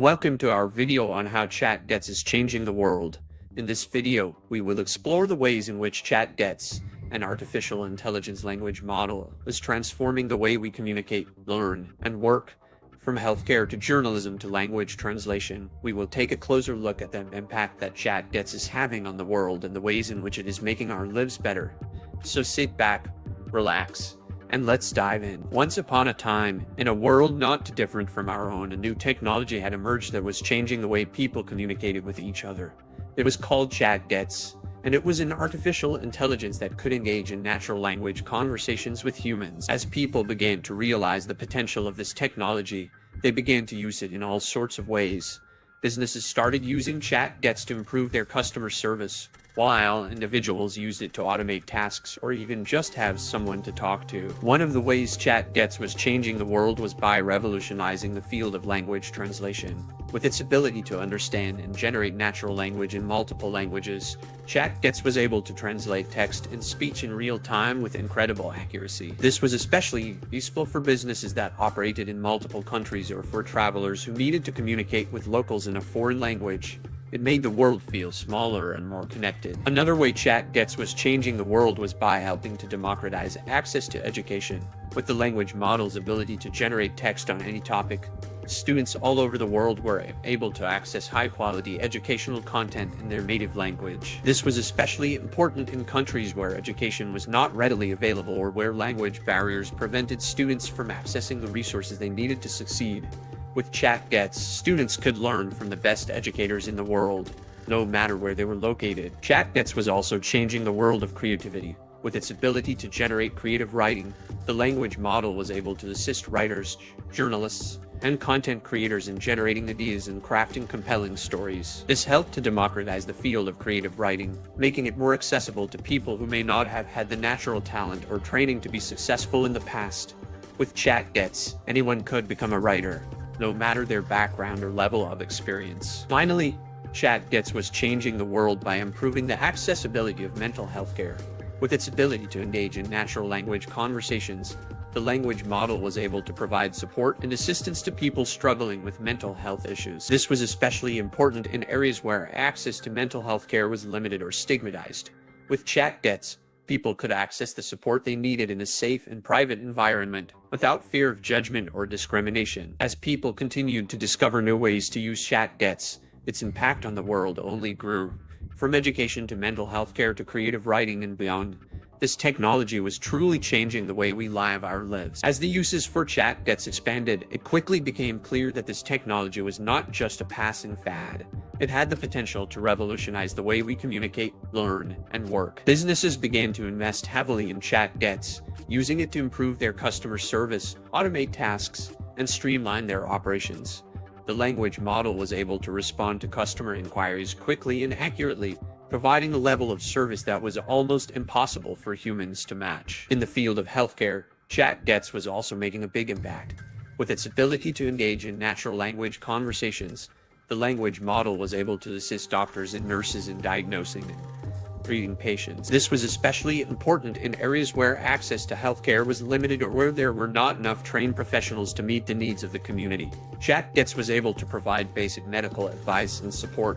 Welcome to our video on how ChatGPT is changing the world. In this video, we will explore the ways in which ChatGPT, an artificial intelligence language model, is transforming the way we communicate, learn, and work. From healthcare to journalism to language translation, we will take a closer look at the impact that ChatGPT is having on the world and the ways in which it is making our lives better. So sit back, relax, and let's dive in. Once upon a time, in a world not too different from our own, a new technology had emerged that was changing the way people communicated with each other. It was called ChatGPT, and it was an artificial intelligence that could engage in natural language conversations with humans. As people began to realize the potential of this technology, they began to use it in all sorts of ways. Businesses started using ChatGPT to improve their customer service, while individuals used it to automate tasks or even just have someone to talk to. One of the ways ChatGPT was changing the world was by revolutionizing the field of language translation. With its ability to understand and generate natural language in multiple languages, ChatGPT was able to translate text and speech in real time with incredible accuracy. This was especially useful for businesses that operated in multiple countries or for travelers who needed to communicate with locals in a foreign language. It made the world feel smaller and more connected. Another way ChatGPT was changing the world was by helping to democratize access to education. With the language model's ability to generate text on any topic, students all over the world were able to access high-quality educational content in their native language. This was especially important in countries where education was not readily available or where language barriers prevented students from accessing the resources they needed to succeed. With ChatGPT, students could learn from the best educators in the world, no matter where they were located. ChatGPT was also changing the world of creativity. With its ability to generate creative writing, the language model was able to assist writers, journalists, and content creators in generating ideas and crafting compelling stories. This helped to democratize the field of creative writing, making it more accessible to people who may not have had the natural talent or training to be successful in the past. With ChatGPT, anyone could become a writer, no matter their background or level of experience. Finally, ChatGPT was changing the world by improving the accessibility of mental health care. With its ability to engage in natural language conversations, the language model was able to provide support and assistance to people struggling with mental health issues. This was especially important in areas where access to mental health care was limited or stigmatized. With ChatGPT, people could access the support they needed in a safe and private environment, without fear of judgment or discrimination. As people continued to discover new ways to use ChatGPT, its impact on the world only grew. From education to mental health care to creative writing and beyond, this technology was truly changing the way we live our lives. As the uses for ChatGPT expanded, it quickly became clear that this technology was not just a passing fad. It had the potential to revolutionize the way we communicate, learn, and work. Businesses began to invest heavily in ChatGPT, using it to improve their customer service, automate tasks, and streamline their operations. The language model was able to respond to customer inquiries quickly and accurately, providing a level of service that was almost impossible for humans to match. In the field of healthcare, ChatGPT was also making a big impact. With its ability to engage in natural language conversations, the language model was able to assist doctors and nurses in diagnosing and treating patients. This was especially important in areas where access to healthcare was limited or where there were not enough trained professionals to meet the needs of the community. ChatGPT was able to provide basic medical advice and support,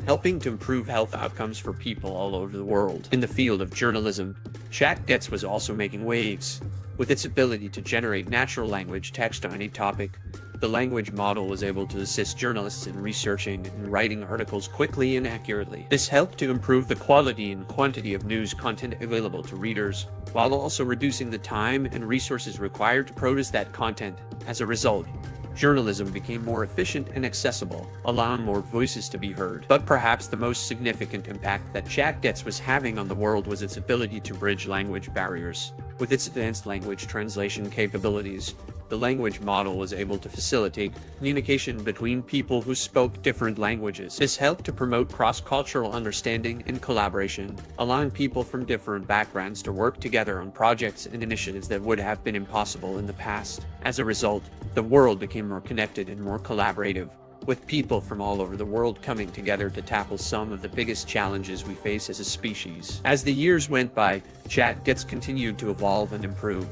helping to improve health outcomes for people all over the world. In the field of journalism, ChatGPT was also making waves. With its ability to generate natural language text on any topic, the language model was able to assist journalists in researching and writing articles quickly and accurately. This helped to improve the quality and quantity of news content available to readers, while also reducing the time and resources required to produce that content. As a result, journalism became more efficient and accessible, allowing more voices to be heard. But perhaps the most significant impact that ChatGPT was having on the world was its ability to bridge language barriers. With its advanced language translation capabilities, the language model was able to facilitate communication between people who spoke different languages. This helped to promote cross-cultural understanding and collaboration, allowing people from different backgrounds to work together on projects and initiatives that would have been impossible in the past. As a result, the world became more connected and more collaborative, with people from all over the world coming together to tackle some of the biggest challenges we face as a species. As the years went by, ChatGPT continued to evolve and improve.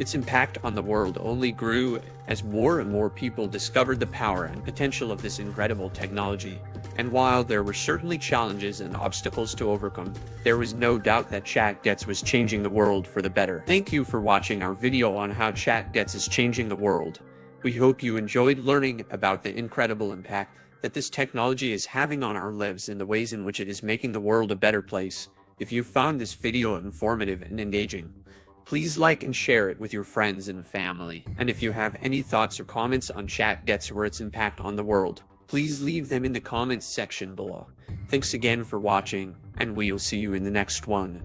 Its impact on the world only grew as more and more people discovered the power and potential of this incredible technology. And while there were certainly challenges and obstacles to overcome, there was no doubt that ChatGPT was changing the world for the better. Thank you for watching our video on how ChatGPT is changing the world. We hope you enjoyed learning about the incredible impact that this technology is having on our lives and the ways in which it is making the world a better place. If you found this video informative and engaging, please like and share it with your friends and family. And if you have any thoughts or comments on ChatGPT or its impact on the world, please leave them in the comments section below. Thanks again for watching, and we'll see you in the next one.